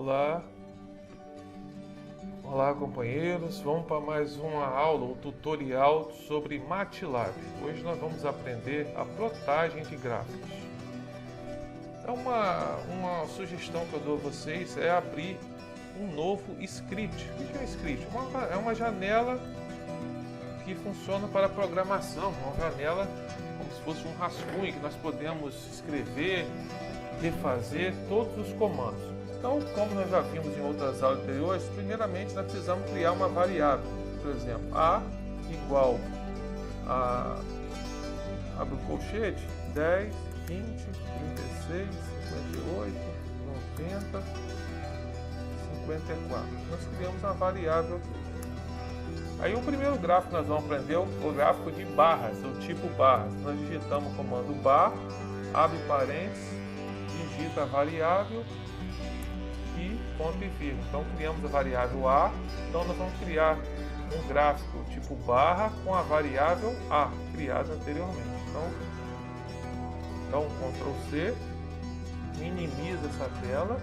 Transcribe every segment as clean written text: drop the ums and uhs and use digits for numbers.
Olá, olá companheiros, vamos para mais uma aula, um tutorial sobre MATLAB. Hoje nós vamos aprender a plotagem de gráficos. É uma sugestão que eu dou a vocês é abrir um novo script. O que é um script? É uma janela que funciona para programação, uma janela como se fosse um rascunho que nós podemos escrever, refazer todos os comandos. Então, como nós já vimos em outras aulas anteriores, primeiramente nós precisamos criar uma variável. Por exemplo, A igual a, abre o colchete, 10, 20, 36, 58, 90, 54. Nós criamos uma variável aqui. Aí o primeiro gráfico que nós vamos aprender é o gráfico de barras, o tipo barras. Nós digitamos o comando bar, abre parênteses, digita a variável e ponto e vírgula. Então criamos a variável A, então nós vamos criar um gráfico tipo barra com a variável A, criada anteriormente. Então Ctrl C, minimiza essa tela,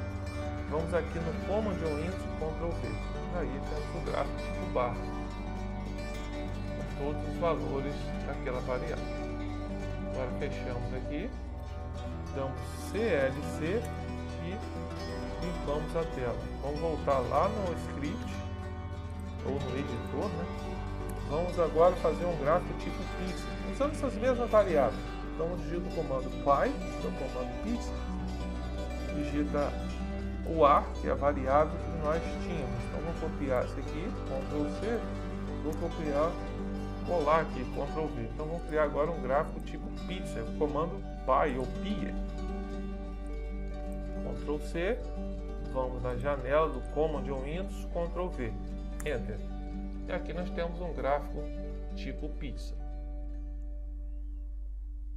vamos aqui no Command ou Windows, Ctrl V. Aí temos o gráfico tipo barra, com todos os valores daquela variável. Agora fechamos aqui, damos CLC e limpamos a tela. Vamos voltar lá no script ou no editor, né? Vamos agora fazer um gráfico tipo pixel, usando essas mesmas variáveis. Então digita o comando py, que é o comando pixel, digita o A, que é a variável que nós tínhamos. Então vou copiar isso aqui, Ctrl C, vou copiar, colar aqui, Ctrl V. Então vamos criar agora um gráfico tipo pixel, comando py ou pie. Ctrl C, vamos na janela do Command ou Windows, Ctrl V, Enter. E aqui nós temos um gráfico tipo pizza.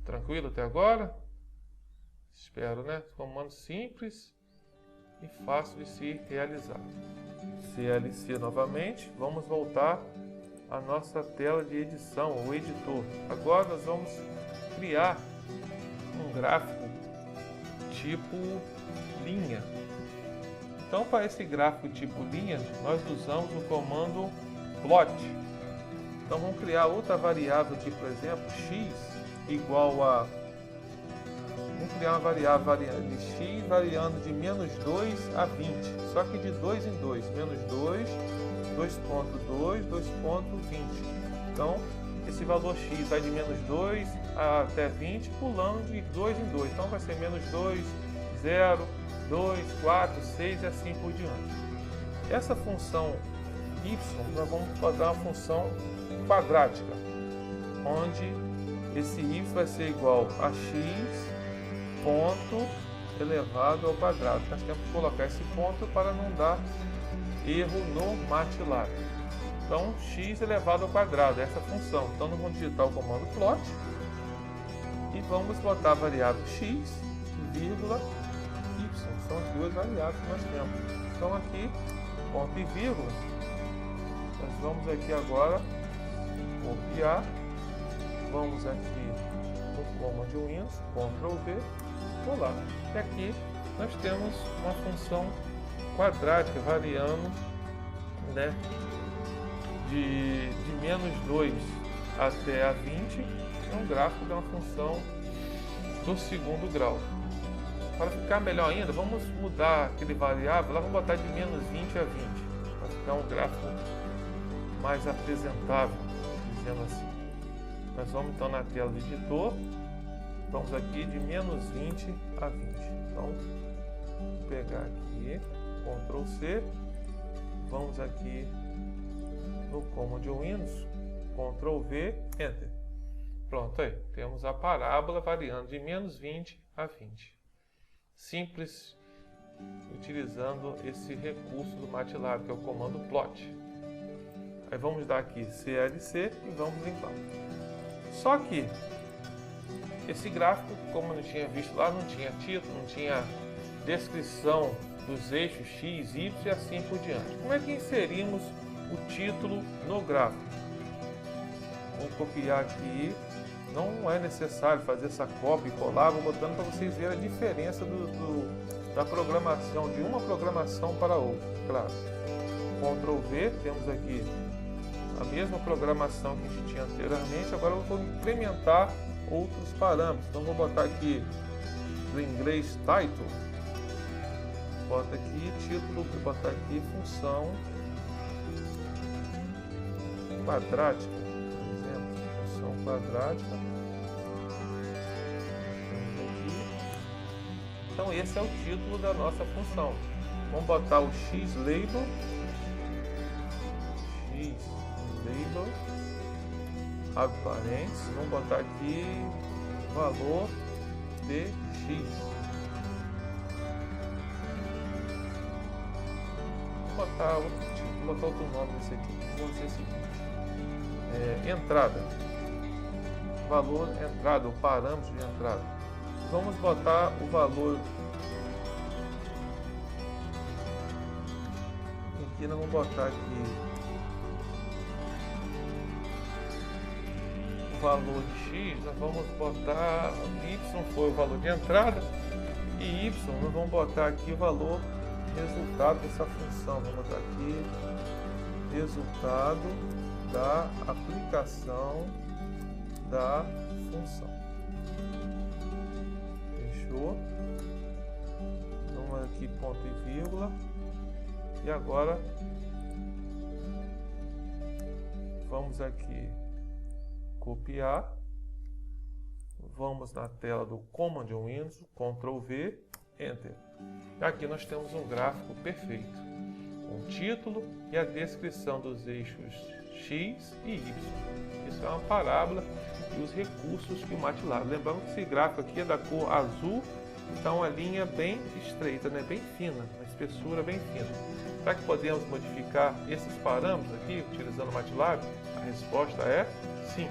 Tranquilo até agora? Espero, né? Comando simples e fácil de se realizar. CLC novamente, vamos voltar à nossa tela de edição, o editor. Agora nós vamos criar um gráfico tipo linha. Então, para esse gráfico tipo linha, nós usamos o comando plot. Então, vamos criar outra variável aqui, por exemplo, x igual a... Vamos criar uma variável de x variando de menos 2 a 20, só que de 2 em 2, menos 2, 2.2, 2.20. Então, esse valor x vai de menos 2 até 20, pulando de 2 em 2. Então, vai ser menos 2, 0, 2, 4, 6 e assim por diante. Essa função y, nós vamos fazer uma função quadrática, onde esse y vai ser igual a x ponto elevado ao quadrado. Nós temos que colocar esse ponto para não dar erro no MATLAB. Então, x elevado ao quadrado, essa função. Então, nós vamos digitar o comando plot e vamos botar a variável x, vírgula, y. São as duas variáveis que nós temos. Então, aqui, ponto e vírgula, nós vamos aqui agora copiar. Vamos aqui no Command Windows, Ctrl V, colar. E aqui nós temos uma função quadrática variando, né, de menos 2 até a 20. É um gráfico de uma função do segundo grau. Para ficar melhor ainda, vamos mudar aquele variável, lá vamos botar de menos 20 a 20, para ficar um gráfico mais apresentável, dizendo assim. Nós vamos então na tela do editor, vamos aqui de menos 20 a 20. Então, vou pegar aqui, Ctrl C, vamos aqui no Command Windows, Ctrl V, Enter. Pronto, aí, temos a parábola variando de menos 20 a 20. Simples, utilizando esse recurso do MATLAB, que é o comando plot. Aí vamos dar aqui CLC e vamos limpar. Só que esse gráfico, como eu não tinha visto lá, não tinha título, não tinha descrição dos eixos X, Y e assim por diante. Como é que inserimos o título no gráfico? Vou copiar aqui. Não é necessário fazer essa cópia e colar, vou botando para vocês verem a diferença da programação, de uma programação para outra, claro. Ctrl V, temos aqui a mesma programação que a gente tinha anteriormente, agora eu vou implementar outros parâmetros. Então vou botar aqui do inglês title, bota aqui título, vou botar aqui função quadrática, por exemplo, função quadrática. Então esse é o título da nossa função. Vamos botar o xlabel, abre parênteses, vamos botar aqui valor de x. Vou botar outro título, vou botar outro nome nesse aqui. Vou dizer o seguinte: entrada, valor entrada, o parâmetro de entrada. Vamos botar o valor aqui, nós vamos botar aqui o valor de x, nós vamos botar y foi o valor de entrada e y nós vamos botar aqui o valor resultado dessa função. Vamos botar aqui resultado da aplicação da função. Fechou? Vamos aqui ponto e vírgula. E agora vamos aqui copiar. Vamos na tela do Command Windows, Ctrl V, Enter. Aqui nós temos um gráfico perfeito, com o título e a descrição dos eixos X e Y. Isso é uma parábola e os recursos que o MATLAB. Lembrando que esse gráfico aqui é da cor azul, então a linha bem estreita, né? Bem fina, uma espessura bem fina. Será que podemos modificar esses parâmetros aqui utilizando o MATLAB? A resposta é sim.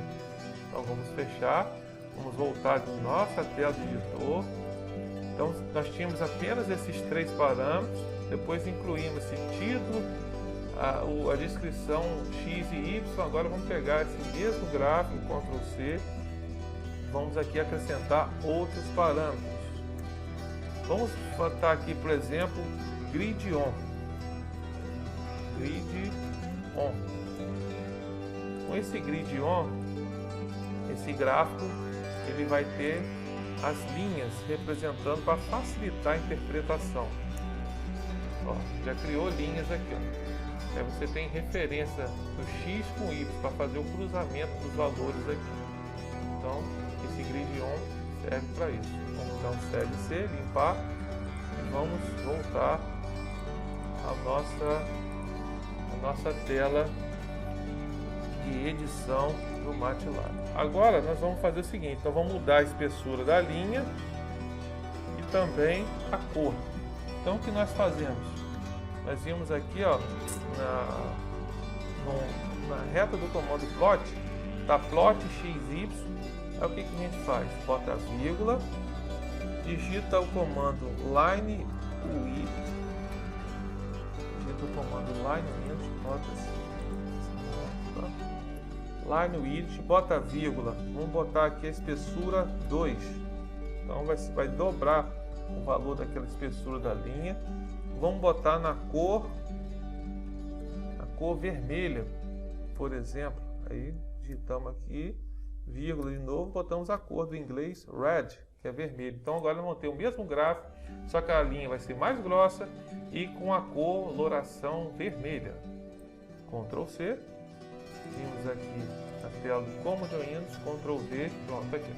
Então vamos fechar, vamos voltar de nossa tela de editor. Então nós tínhamos apenas esses três parâmetros, depois incluímos esse título, a descrição X e Y. Agora vamos pegar esse mesmo gráfico, Ctrl C, vamos aqui acrescentar outros parâmetros. Vamos botar aqui, por exemplo, Grid On. Grid On. Com esse Grid On, esse gráfico ele vai ter as linhas representando para facilitar a interpretação. Ó, já criou linhas aqui. Ó. Aí você tem referência do X com Y para fazer o cruzamento dos valores aqui. Então, esse Grid On serve para isso. Vamos dar um CLC, limpar e vamos voltar à nossa tela de edição do MATLAB. Agora nós vamos fazer o seguinte, então vamos mudar a espessura da linha e também a cor. Então o que nós fazemos? Nós vimos aqui, ó, na reta do comando plot, tá plot XY. Aí o que a gente faz? Bota a vírgula, digita o comando line width, digita o comando line width, bota assim, line width, bota a vírgula, vamos botar aqui a espessura 2, então vai dobrar o valor daquela espessura da linha. Vamos botar na cor vermelha, por exemplo. Aí digitamos aqui, vírgula de novo, botamos a cor do inglês red, que é vermelho. Então agora nós vamos ter o mesmo gráfico, só que a linha vai ser mais grossa e com a coloração vermelha. Ctrl C, vimos aqui na tela do Command Windows, Ctrl V, pronto, aqui.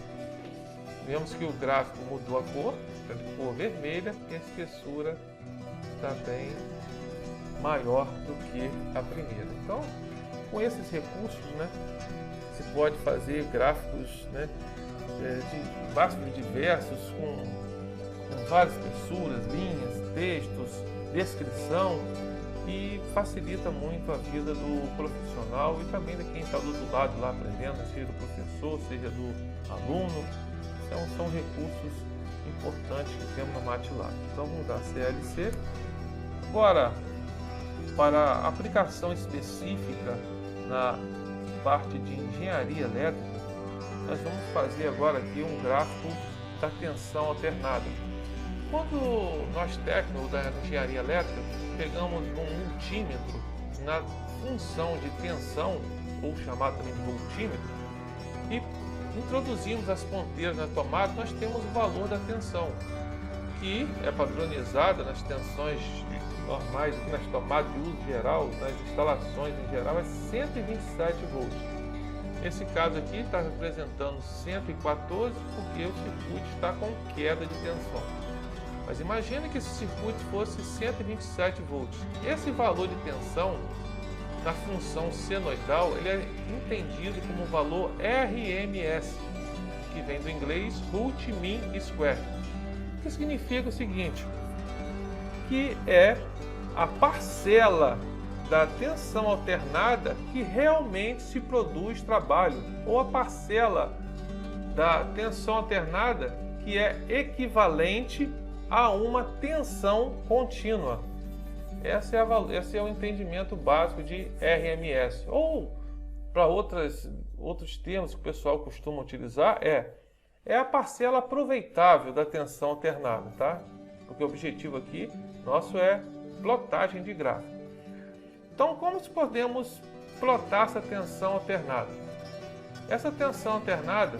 Vemos que o gráfico mudou a cor vermelha e a espessura está bem maior do que a primeira. Então, com esses recursos, né, se pode fazer gráficos, né, de diversos, com várias espessuras, linhas, textos, descrição, e facilita muito a vida do profissional e também de quem está do outro lado lá aprendendo, seja do professor, seja do aluno. Então são recursos importantes que temos no MATLAB. Então vamos dar CLC. Agora, para aplicação específica na parte de engenharia elétrica, nós vamos fazer agora aqui um gráfico da tensão alternada. quando nós técnicos da engenharia elétrica pegamos um multímetro na função de tensão, ou chamado também de voltímetro, e introduzimos as ponteiras na tomada, nós temos o valor da tensão, que é padronizada nas tensões normais, nas tomadas de uso geral, nas instalações em geral, é 127 volts. Nesse caso aqui está representando 114 porque o circuito está com queda de tensão. Mas imagine que esse circuito fosse 127 volts. Esse valor de tensão na função senoidal ele é entendido como o valor RMS, que vem do inglês Root Mean Square, que significa o seguinte, que é a parcela da tensão alternada que realmente se produz trabalho, ou a parcela da tensão alternada que é equivalente a uma tensão contínua. Esse é o entendimento básico de RMS. Ou, para outros termos que o pessoal costuma utilizar, é a parcela aproveitável da tensão alternada, tá? Porque o objetivo aqui nosso é plotagem de gráfico. Então, como podemos plotar essa tensão alternada? Essa tensão alternada,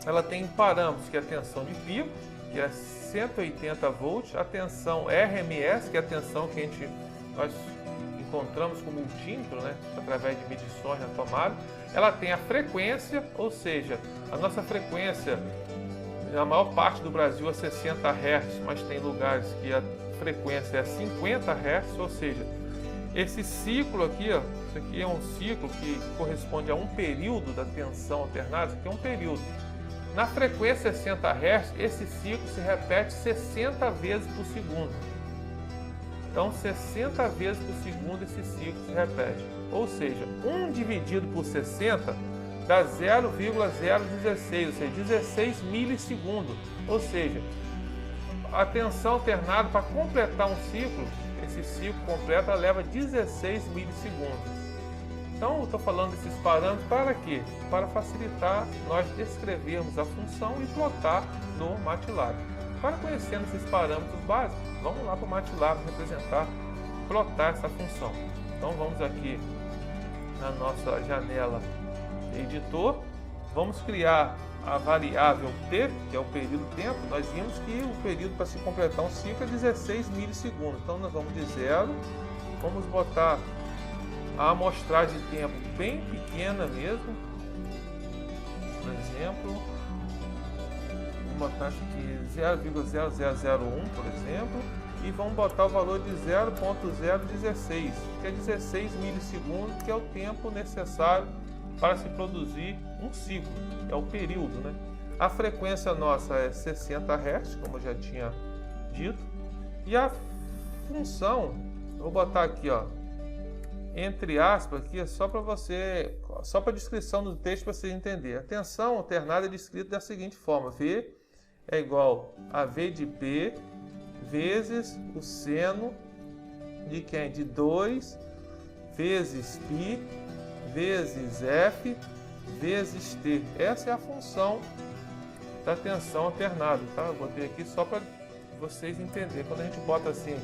ela tem parâmetros, que é a tensão de pico, que é 180 volts, a tensão RMS, que é a tensão que nós encontramos com o multímetro, né, através de medições na tomada. Ela tem a frequência, ou seja, a nossa frequência, na maior parte do Brasil, é 60 Hz, mas tem lugares que a frequência é 50 Hz, ou seja, esse ciclo aqui, ó, isso aqui é um ciclo que corresponde a um período da tensão alternada, isso aqui é um período. Na frequência 60 Hz, esse ciclo se repete 60 vezes por segundo. Então, 60 vezes por segundo esse ciclo se repete. Ou seja, 1 dividido por 60 dá 0,016, ou seja, 16 milissegundos. Ou seja, a tensão alternada para completar um ciclo, esse ciclo completo leva 16 milissegundos. Então, eu estou falando desses parâmetros para quê? Para facilitar nós descrevermos a função e plotar no MATLAB. Para conhecendo esses parâmetros básicos, vamos lá para o MATLAB representar, plotar essa função. Então, vamos aqui na nossa janela editor, vamos criar a variável t, que é o período tempo. Nós vimos que o período para se completar um ciclo é 16 milissegundos. Então, nós vamos de 0, vamos botar a amostragem de tempo bem pequena mesmo. Por exemplo, vamos botar isso aqui 0,0001, por exemplo, e vamos botar o valor de 0,016, que é 16 milissegundos, que é o tempo necessário para se produzir um ciclo, é o período, né? A frequência nossa é 60 Hz, como eu já tinha dito, e a função, eu vou botar aqui, ó, entre aspas, aqui, só para a descrição do texto para você entender. A tensão alternada é descrita da seguinte forma: V é igual a V de P vezes o seno de quem? De 2 vezes π vezes F vezes T. Essa é a função da tensão alternada, tá? Eu botei aqui só para vocês entenderem. Quando a gente bota assim,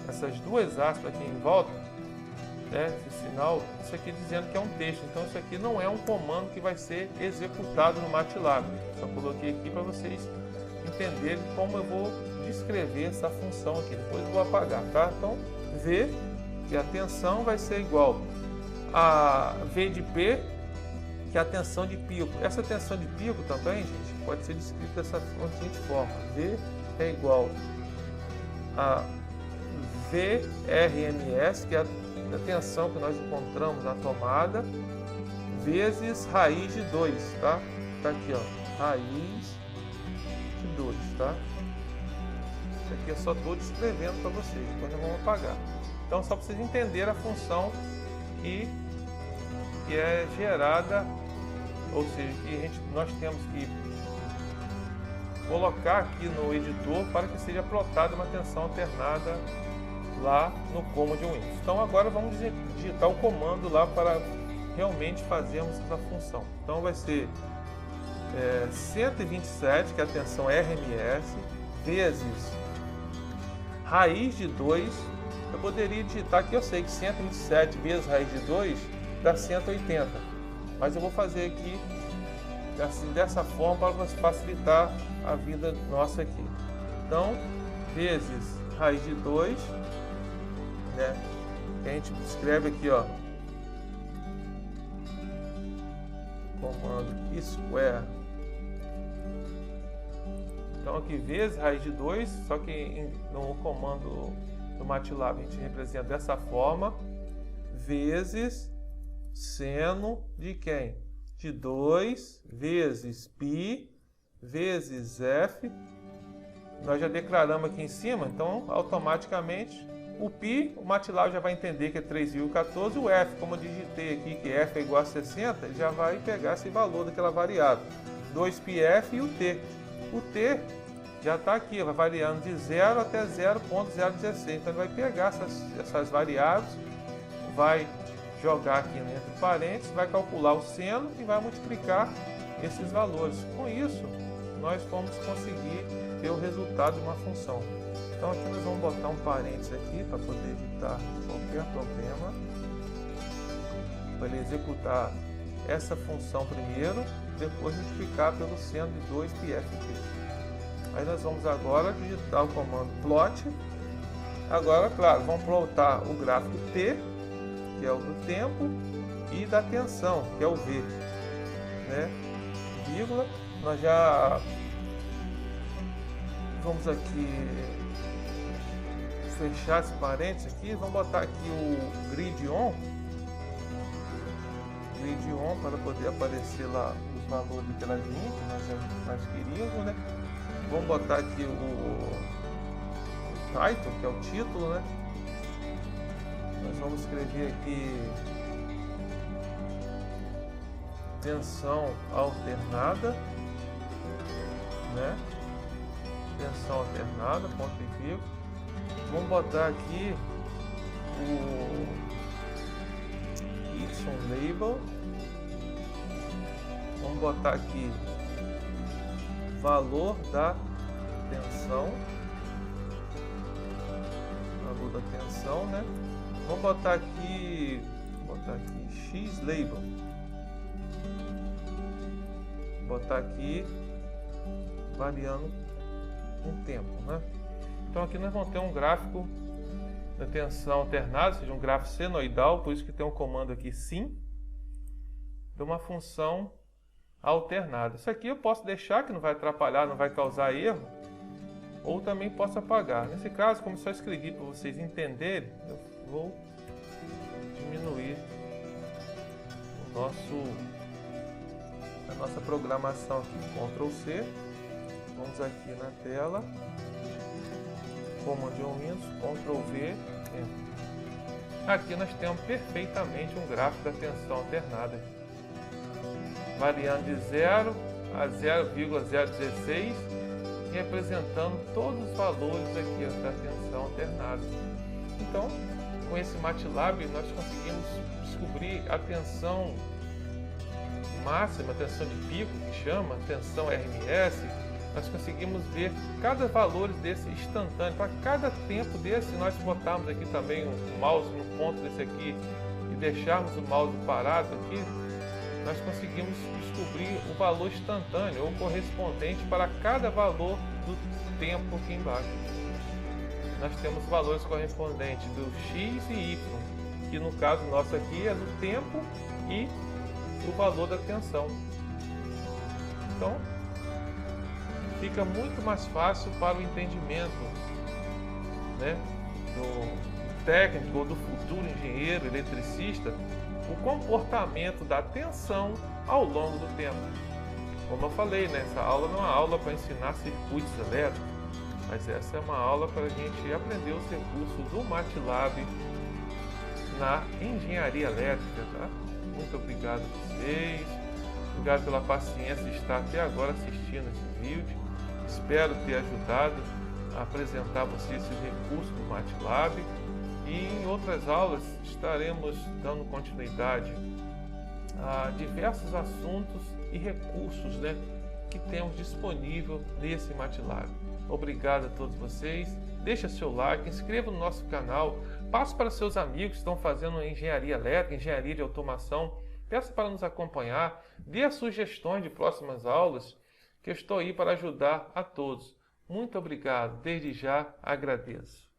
essas duas aspas aqui em volta, né, esse sinal, isso aqui dizendo que é um texto. Então isso aqui não é um comando que vai ser executado no MATLAB. Só coloquei aqui para vocês entenderem como eu vou descrever essa função aqui. Depois eu vou apagar, tá? Então V, que a tensão vai ser igual a V de P, que é a tensão de pico. Essa tensão de pico também, gente, pode ser descrita dessa seguinte forma: V é igual a VRMS, que é a tensão que nós encontramos na tomada, vezes raiz de 2, tá? Tá aqui, ó, raiz de 2, tá? Isso aqui eu só estou descrevendo para vocês, depois nós vamos apagar. Então, só para vocês entenderem a função que é gerada, ou seja, que nós temos que colocar aqui no editor para que seja plotada uma tensão alternada lá no Command Windows. Então agora vamos digitar o comando lá para realmente fazermos essa função. Então vai ser 127, que é a tensão RMS, vezes raiz de 2, eu poderia digitar aqui, eu sei que 127 vezes raiz de 2 dá 180, mas eu vou fazer aqui assim, dessa forma para facilitar a vida nossa aqui. Então, vezes raiz de 2, né? Que a gente escreve aqui, ó, comando square. Então aqui vezes raiz de 2, só que no comando do MATLAB a gente representa dessa forma, vezes seno de quem? De 2 vezes π vezes f. Nós já declaramos aqui em cima, então automaticamente o π, o MATLAB já vai entender que é 3,14, o f, como eu digitei aqui que f é igual a 60, ele já vai pegar esse valor daquela variável, 2πf e o t. O t já está aqui, vai variando de 0 até 0,016, então ele vai pegar essas variáveis, vai jogar aqui entre parênteses, vai calcular o seno e vai multiplicar esses valores. Com isso, nós vamos conseguir ter o resultado de uma função. Então aqui nós vamos botar um parênteses aqui para poder evitar qualquer problema. Para ele executar essa função primeiro, depois multiplicar pelo seno de 2πft. Aí nós vamos agora digitar o comando plot. Agora, claro, vamos plotar o gráfico T, que é o do tempo, e da tensão, que é o V, né? Vírgula. Nós já vamos aqui fechar esse parênteses aqui, vamos botar aqui o grid on para poder aparecer lá os valores daquela linha que nós queríamos, né? Vamos botar aqui o title, que é o título, né? Nós vamos escrever aqui tensão alternada, né? Tensão alternada, ponto e vírgula. Vamos botar aqui o Y-label. Vamos botar aqui valor da tensão. Valor da tensão, né? Vamos botar aqui X-label. Botar aqui variando um tempo, né? Então aqui nós vamos ter um gráfico da tensão alternada, ou seja, um gráfico senoidal, por isso que tem um comando aqui sim, de uma função alternada. Isso aqui eu posso deixar, que não vai atrapalhar, não vai causar erro, ou também posso apagar. Nesse caso, como só escrevi para vocês entenderem, eu vou diminuir a nossa programação aqui, Ctrl C, vamos aqui na tela, Command Windows, Ctrl V, Enter. Aqui nós temos perfeitamente um gráfico da tensão alternada, variando de 0 a 0,016, representando todos os valores aqui da tensão alternada. Então, com esse MATLAB, nós conseguimos descobrir a tensão máxima, a tensão de pico, que chama, tensão RMS. Nós conseguimos ver cada valor desse instantâneo. Para cada tempo desse, nós botarmos aqui também o mouse no ponto desse aqui e deixarmos o mouse parado aqui, nós conseguimos descobrir o valor instantâneo ou correspondente para cada valor do tempo aqui embaixo. Nós temos valores correspondentes do X e Y, que no caso nosso aqui é do tempo e o valor da tensão. Então, fica muito mais fácil para o entendimento, né, do técnico ou do futuro engenheiro, eletricista, o comportamento da tensão ao longo do tempo. Como eu falei, né, essa aula não é uma aula para ensinar circuitos elétricos, mas essa é uma aula para a gente aprender os recursos do MATLAB na engenharia elétrica, tá? Muito obrigado a vocês, obrigado pela paciência de estar até agora assistindo esse vídeo. Espero ter ajudado a apresentar a vocês esses recursos do MATLAB, e em outras aulas estaremos dando continuidade a diversos assuntos e recursos, né, que temos disponível nesse MATLAB. Obrigado a todos vocês. Deixa seu like, inscreva no nosso canal, passe para seus amigos que estão fazendo engenharia elétrica, engenharia de automação. Peça para nos acompanhar, dê as sugestões de próximas aulas, que eu estou aí para ajudar a todos. Muito obrigado, desde já agradeço.